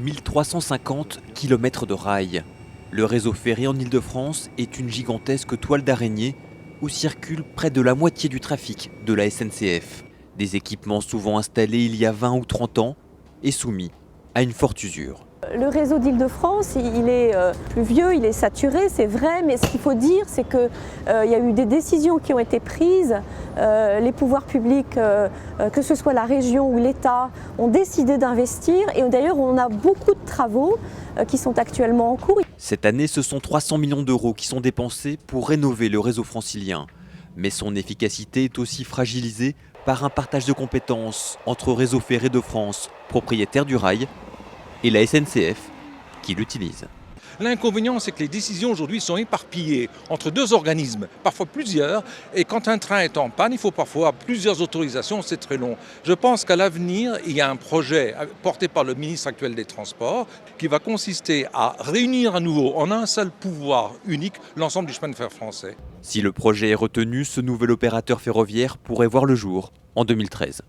1350 km de rails. Le réseau ferré en Île-de-France est une gigantesque toile d'araignée où circule près de la moitié du trafic de la SNCF. Des équipements souvent installés il y a 20 ou 30 ans et soumis à une forte usure. Le réseau d'Île-de-France, il est plus vieux, il est saturé, c'est vrai, mais ce qu'il faut dire, c'est qu'il y a eu des décisions qui ont été prises. Les pouvoirs publics, que ce soit la région ou l'État, ont décidé d'investir et d'ailleurs on a beaucoup de travaux qui sont actuellement en cours. Cette année, ce sont 300 millions d'euros qui sont dépensés pour rénover le réseau francilien. Mais son efficacité est aussi fragilisée par un partage de compétences entre Réseau Ferré de France, propriétaire du rail, et la SNCF qui l'utilise. L'inconvénient, c'est que les décisions aujourd'hui sont éparpillées entre deux organismes, parfois plusieurs, et quand un train est en panne, il faut parfois plusieurs autorisations, c'est très long. Je pense qu'à l'avenir, il y a un projet porté par le ministre actuel des Transports qui va consister à réunir à nouveau en un seul pouvoir unique l'ensemble du chemin de fer français. Si le projet est retenu, ce nouvel opérateur ferroviaire pourrait voir le jour en 2013.